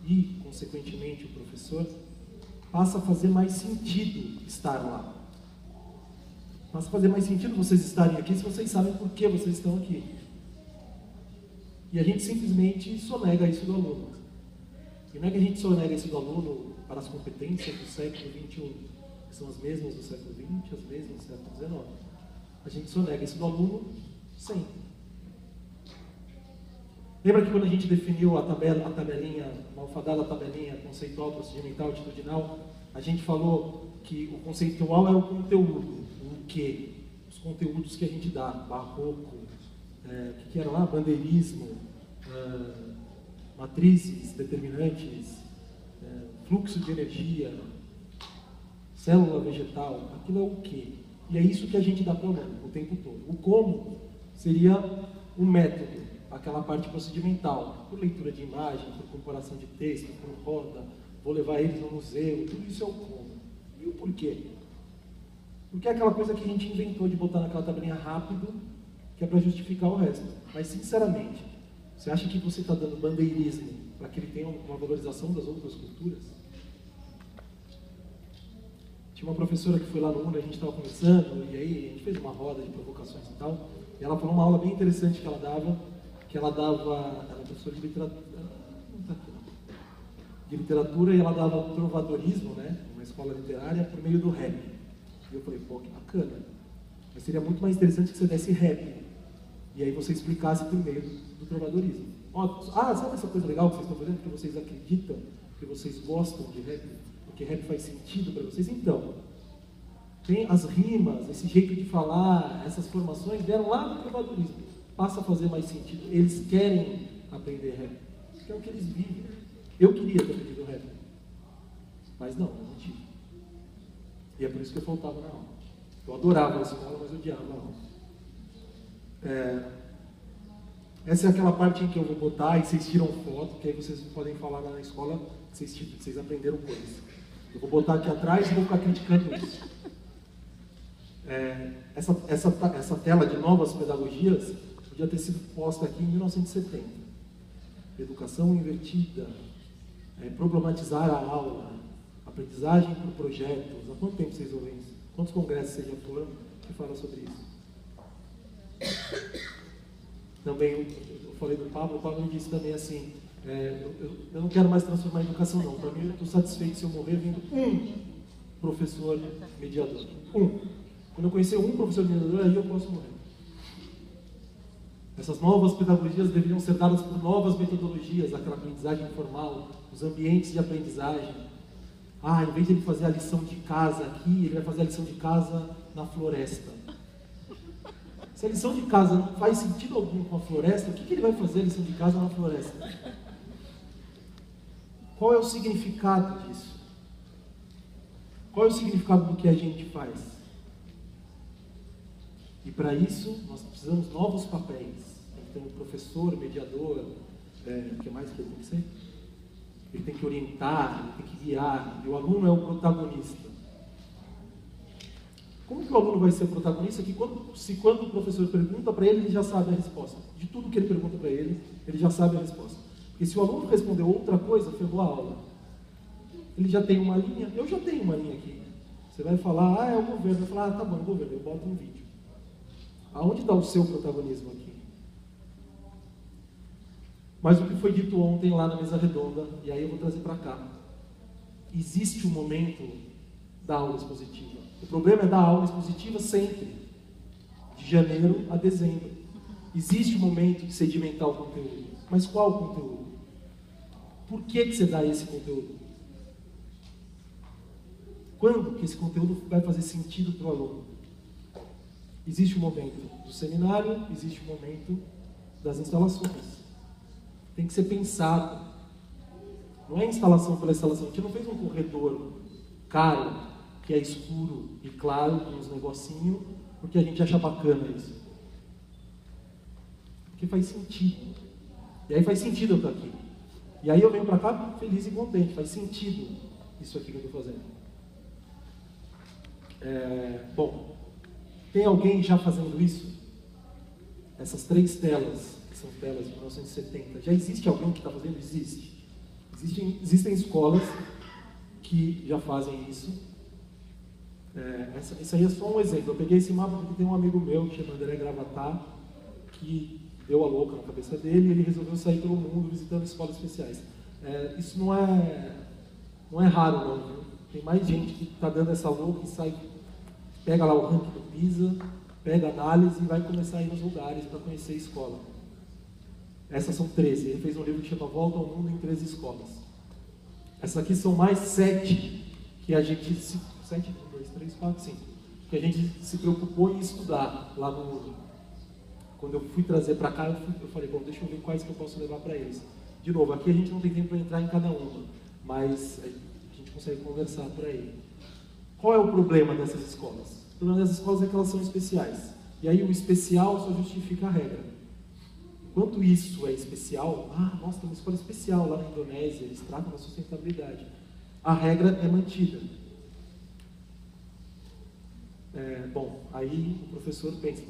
e, consequentemente, o professor, passa a fazer mais sentido estar lá. Passa a fazer mais sentido vocês estarem aqui se vocês sabem por que vocês estão aqui. E a gente simplesmente sonega isso do aluno. E não é que a gente sonega isso do aluno para as competências do século XXI, que são as mesmas do século XX, as mesmas do século XIX. A gente sonega isso do aluno sempre. Lembra que quando a gente definiu a tabelinha, uma alfadada tabelinha conceitual, procedimental, atitudinal, a gente falou que o conceitual é o conteúdo, o quê? Os conteúdos que a gente dá, barroco, o que era lá? Bandeirismo, matrizes, determinantes, fluxo de energia, célula vegetal, aquilo é o quê? E é isso que a gente dá para o aluno o tempo todo. O como seria o método, aquela parte procedimental, por leitura de imagem, por comparação de texto, por roda, vou levar eles no museu, tudo isso é o como. E o porquê? Porque é aquela coisa que a gente inventou de botar naquela tabelinha rápido, que é para justificar o resto. Mas, sinceramente, você acha que você está dando bandeirismo para que ele tenha uma valorização das outras culturas? Tinha uma professora que foi lá no mundo, a gente estava conversando, e aí a gente fez uma roda de provocações e tal, e ela falou uma aula bem interessante que ela dava, ela é professora de literatura, e ela dava trovadorismo, né, uma escola literária, por meio do rap. E eu falei, pô, que bacana, mas seria muito mais interessante que você desse rap, e aí você explicasse por meio do trovadorismo. Sabe essa coisa legal que vocês estão fazendo, que vocês acreditam, que vocês gostam de rap, porque rap faz sentido para vocês? Então, tem as rimas, esse jeito de falar, essas formações vieram lá do trovadorismo. Passa a fazer mais sentido. Eles querem aprender rap, que é o que eles vivem. Eu queria ter aprendido rap, mas não tive. E é por isso que eu faltava na aula. Eu adorava a escola, mas eu odiava a aula. Essa é aquela parte em que eu vou botar e vocês tiram foto, que aí vocês podem falar lá na escola que vocês aprenderam coisas. Eu vou botar aqui atrás e vou ficar criticando isso. Essa tela de novas pedagogias podia ter sido posta aqui em 1970. Educação invertida, problematizar a aula, aprendizagem por projetos. Há quanto tempo vocês ouvem isso? Quantos congressos vocês já foram que falam sobre isso? Também, eu falei do Pablo, o Pablo me disse também assim, eu não quero mais transformar a educação não, para mim eu estou satisfeito se eu morrer vendo um professor mediador. Quando eu conhecer um professor mediador, aí eu posso morrer. Essas novas pedagogias deveriam ser dadas por novas metodologias, aquela aprendizagem informal, os ambientes de aprendizagem. Em vez de ele fazer a lição de casa aqui, ele vai fazer a lição de casa na floresta. Se a lição de casa não faz sentido algum com a floresta, o que ele vai fazer a lição de casa na floresta? Qual é o significado disso? Qual é o significado do que a gente faz? E para isso, nós precisamos de novos papéis. Tem que ter um professor, mediador, o que mais que ele tem que ser? Ele tem que orientar, ele tem que guiar, e o aluno é o protagonista. Como que o aluno vai ser o protagonista? Quando o professor pergunta para ele, ele já sabe a resposta. De tudo que ele pergunta para ele, ele já sabe a resposta. Porque se o aluno respondeu outra coisa, ferrou a aula. Ele já tem uma linha, eu já tenho uma linha aqui. Você vai falar, é o governo. Vai falar, tá bom, governo, eu boto um vídeo. Aonde está o seu protagonismo aqui? Mas o que foi dito ontem lá na mesa redonda, e aí eu vou trazer para cá. Existe um momento da aula expositiva. O problema é dar aula expositiva sempre, de janeiro a dezembro. Existe um momento de sedimentar o conteúdo. Mas qual o conteúdo? Por que você dá esse conteúdo? Quando que esse conteúdo vai fazer sentido para o aluno? Existe um momento do seminário, existe um momento das instalações. Tem que ser pensado. Não é instalação pela instalação. A gente não fez um corredor caro, que é escuro e claro, com uns negocinhos, porque a gente acha bacana isso. Porque faz sentido. E aí faz sentido eu estar aqui. E aí eu venho para cá feliz e contente. Faz sentido isso aqui que eu estou fazendo. Bom, tem alguém já fazendo isso? Essas 3 telas, que são telas de 1970, já existe alguém que está fazendo? Existe. Existem escolas que já fazem isso. Isso aí é só um exemplo. Eu peguei esse mapa porque tem um amigo meu que chama André Gravatar, que deu a louca na cabeça dele e ele resolveu sair pelo mundo visitando escolas especiais. Isso não é raro, não. Viu? Tem mais gente que está dando essa louca e sai, pega lá o ranking do PISA, pega análise e vai começar a ir nos lugares para conhecer a escola. Essas são 13. Ele fez um livro que chama Volta ao Mundo em 13 Escolas. Essas aqui são mais 7 que a gente se... 7, 1, 2, 3, 4, 5. Que a gente se preocupou em estudar lá no... Quando eu fui trazer para cá, eu falei, bom, deixa eu ver quais que eu posso levar para eles. De novo, aqui a gente não tem tempo para entrar em cada uma, mas a gente consegue conversar por aí. Qual é o problema dessas escolas? O problema dessas escolas é que elas são especiais. E aí o especial só justifica a regra. Enquanto isso é especial, nossa, tem uma escola especial lá na Indonésia, eles tratam da sustentabilidade. A regra é mantida. Bom, aí o professor pensa,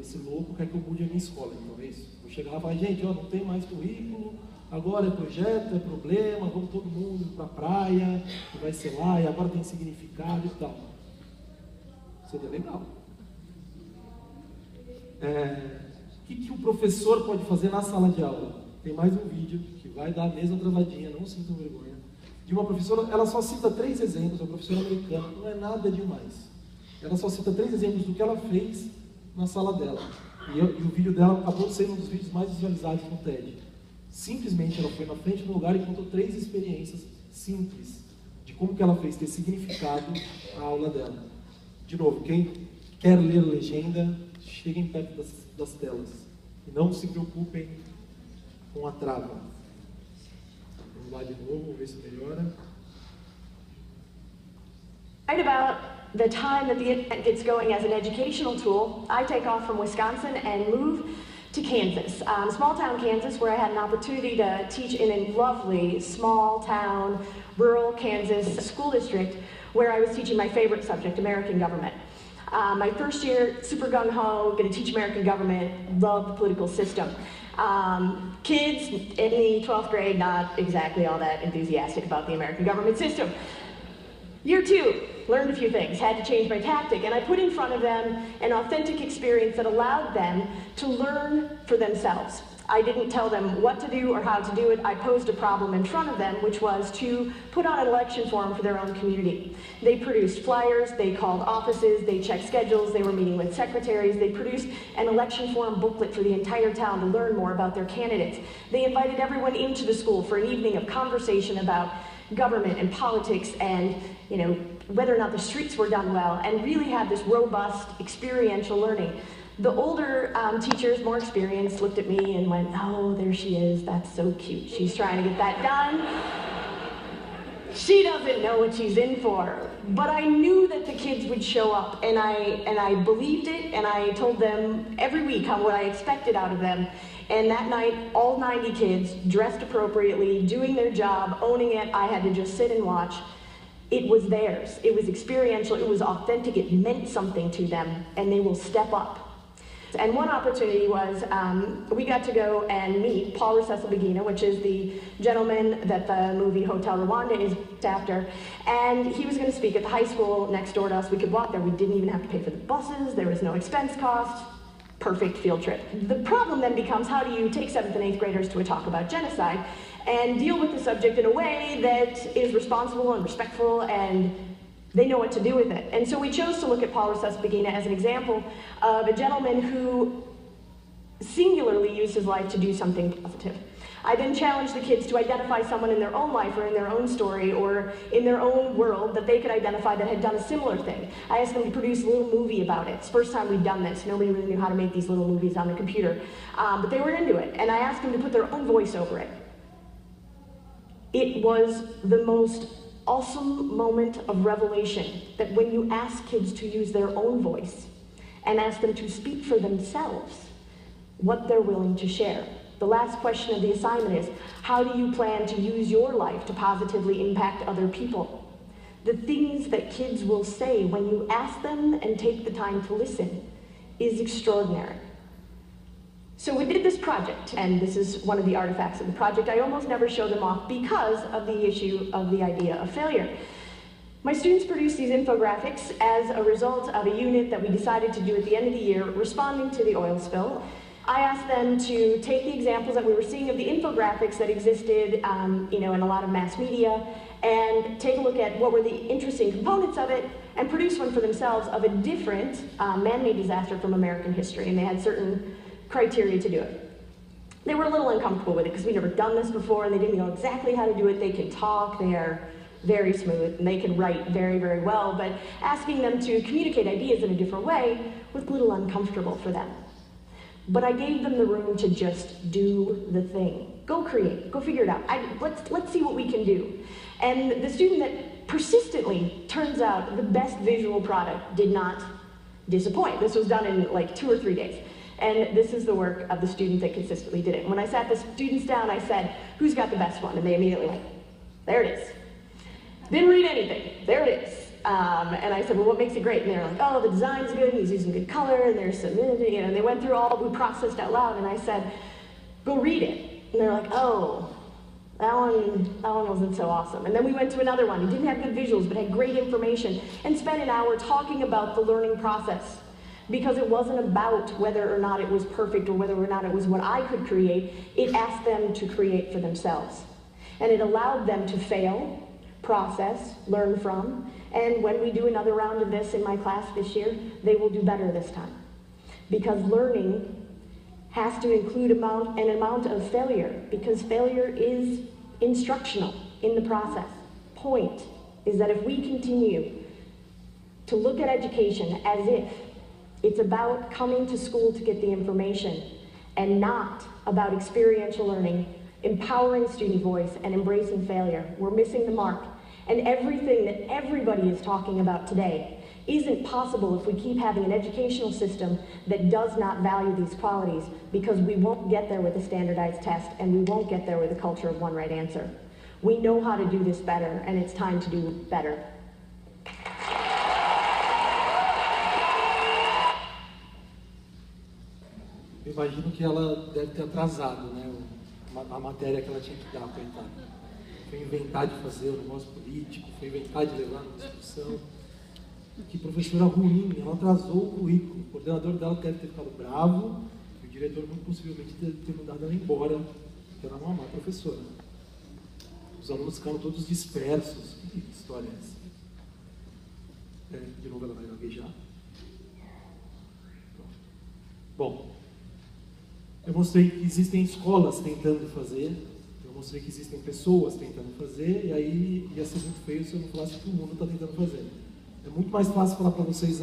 esse louco quer que eu mude a minha escola, então é isso. Vou chegar lá e falar, gente, não tem mais currículo, agora é projeto, é problema, vamos todo mundo para a praia, que vai ser lá, e agora tem significado e tal. Seria legal. O que o professor pode fazer na sala de aula? Tem mais um vídeo que vai dar a mesma travadinha, não sintam vergonha. De uma professora, ela só cita 3 exemplos, uma professora americana, não é nada demais. Ela só cita 3 exemplos do que ela fez na sala dela. E o vídeo dela acabou sendo um dos vídeos mais visualizados no TED. Simplesmente ela foi na frente do lugar e contou 3 experiências simples de como que ela fez ter significado a aula dela. De novo, quem quer ler legenda, cheguem perto das telas. E não se preocupem com a trava. Vamos lá de novo, vamos ver se melhora. Right about the time that the internet gets going as an educational tool, I take off from Wisconsin and move to Kansas, small town Kansas, where I had an opportunity to teach in a lovely small town, rural Kansas school district, where I was teaching my favorite subject, American government. My first year, super gung-ho, going to teach American government, love the political system. Kids in the 12th grade, not exactly all that enthusiastic about the American government system. Year 2, learned a few things, had to change my tactic, and I put in front of them an authentic experience that allowed them to learn for themselves. I didn't tell them what to do or how to do it. I posed a problem in front of them, which was to put on an election form for their own community. They produced flyers, they called offices, they checked schedules, they were meeting with secretaries, they produced an election form booklet for the entire town to learn more about their candidates. They invited everyone into the school for an evening of conversation about government and politics and, whether or not the streets were done well, and really had this robust experiential learning. The older teachers, more experienced, looked at me and went, oh, there she is, that's so cute. She's trying to get that done. She doesn't know what she's in for. But I knew that the kids would show up, and I believed it, and I told them every week what I expected out of them. And that night, all 90 kids, dressed appropriately, doing their job, owning it, I had to just sit and watch. It was theirs. It was experiential. It was authentic. It meant something to them, and they will step up. And one opportunity was we got to go and meet Paul Rusesabagina, which is the gentleman that the movie Hotel Rwanda is after. And he was going to speak at the high school next door to us. We could walk there. We didn't even have to pay for the buses. There was no expense cost. Perfect field trip. The problem then becomes, how do you take 7th and 8th graders to a talk about genocide and deal with the subject in a way that is responsible and respectful and they know what to do with it. And so we chose to look at Paul Rusesabagina as an example of a gentleman who singularly used his life to do something positive. I then challenged the kids to identify someone in their own life or in their own story or in their own world that they could identify that had done a similar thing. I asked them to produce a little movie about it. It's the first time we'd done this. Nobody really knew how to make these little movies on the computer. But they were into it. And I asked them to put their own voice over it. It was the most awesome moment of revelation that when you ask kids to use their own voice and ask them to speak for themselves what they're willing to share. The last question of the assignment is, how do you plan to use your life to positively impact other people? The things that kids will say when you ask them and take the time to listen is extraordinary. So we did this project, and this is one of the artifacts of the project. I almost never show them off because of the issue of the idea of failure. My students produced these infographics as a result of a unit that we decided to do at the end of the year, responding to the oil spill. I asked them to take the examples that we were seeing of the infographics that existed in a lot of mass media, and take a look at what were the interesting components of it, and produce one for themselves of a different man-made disaster from American history, and they had certain criteria to do it. They were a little uncomfortable with it because we'd never done this before, and they didn't know exactly how to do it. They can talk, they are very smooth, and they can write very, very well, but asking them to communicate ideas in a different way was a little uncomfortable for them. But I gave them the room to just do the thing. Go create, go figure it out. Let's see what we can do. And the student that persistently turns out the best visual product did not disappoint. This was done in like 2 or 3 days. And this is the work of the student that consistently did it. When I sat the students down, I said, who's got the best one? And they immediately went, there it is. Didn't read anything, there it is. And I said, well, what makes it great? And they were like, oh, the design's good, and he's using good color, and there's some, and they went through all, we processed out loud, and I said, go read it. And they're like, oh, that one wasn't so awesome. And then we went to another one. It didn't have good visuals, but had great information, and spent an hour talking about the learning process. Because it wasn't about whether or not it was perfect or whether or not it was what I could create. It asked them to create for themselves. And it allowed them to fail, process, learn from, and when we do another round of this in my class this year, they will do better this time. Because learning has to include an amount of failure, because failure is instructional in the process. Point is that if we continue to look at education as if it's about coming to school to get the information and not about experiential learning, empowering student voice, and embracing failure, we're missing the mark. And everything that everybody is talking about today isn't possible if we keep having an educational system that does not value these qualities, because we won't get there with a standardized test, and we won't get there with a culture of one right answer. We know how to do this better, and it's time to do better. Eu imagino que ela deve ter atrasado, né, a matéria que ela tinha que dar, coitada. Foi inventar de fazer o negócio político, foi inventar de levar na discussão. Que professora ruim, ela atrasou o currículo. O coordenador dela deve ter ficado bravo, e o diretor muito possivelmente deve ter mandado ela embora, porque ela é uma má professora. Os alunos ficaram todos dispersos. Que história é essa? De novo ela vai gaguejar. Bom, eu mostrei que existem escolas tentando fazer, eu mostrei que existem pessoas tentando fazer, e aí ia ser muito feio se eu não falasse que o mundo está tentando fazer. É muito mais fácil falar para vocês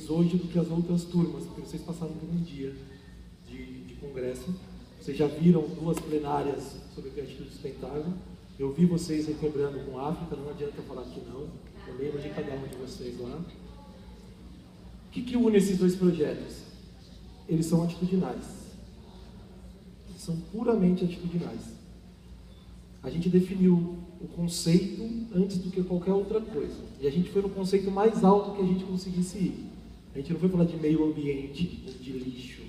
hoje do que as outras turmas, porque vocês passaram por um dia de congresso. Vocês já viram 2 plenárias sobre atitude sustentável. Eu vi vocês requebrando com a África, não adianta falar que não. Eu lembro de cada um de vocês lá. O que une esses 2 projetos? Eles são atitudinais. Eles são puramente atitudinais. A gente definiu o conceito antes do que qualquer outra coisa. E a gente foi no conceito mais alto que a gente conseguisse ir. A gente não foi falar de meio ambiente ou de lixo.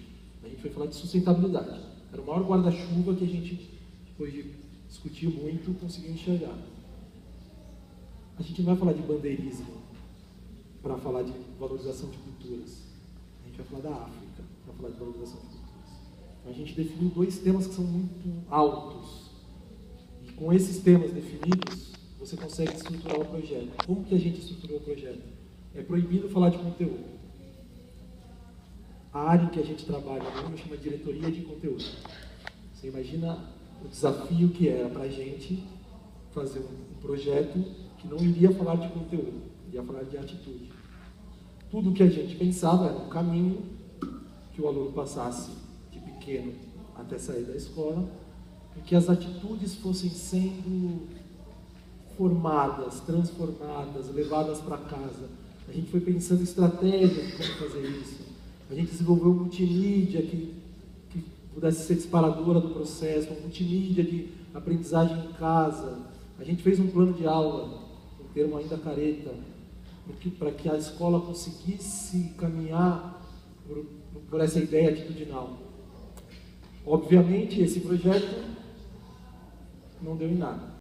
A gente foi falar de sustentabilidade. Era o maior guarda-chuva que a gente, depois de discutir muito, conseguiu enxergar. A gente não vai falar de bandeirismo para falar de valorização de culturas. A gente vai falar da África para falar de valorização de culturas. Então, a gente definiu 2 temas que são muito altos. E com esses temas definidos, você consegue estruturar o projeto. Como que a gente estruturou o projeto? É proibido falar de conteúdo. A área em que a gente trabalha agora chama diretoria de conteúdo. Você imagina o desafio que era para a gente fazer um projeto que não iria falar de conteúdo, iria falar de atitude. Tudo o que a gente pensava era um caminho que o aluno passasse de pequeno até sair da escola, e que as atitudes fossem sendo formadas, transformadas, levadas para casa. A gente foi pensando em estratégias de como fazer isso. A gente desenvolveu um multimídia que pudesse ser disparadora do processo, um multimídia de aprendizagem em casa. A gente fez um plano de aula, um termo ainda careta, para que a escola conseguisse caminhar por essa ideia atitudinal. Obviamente, esse projeto não deu em nada.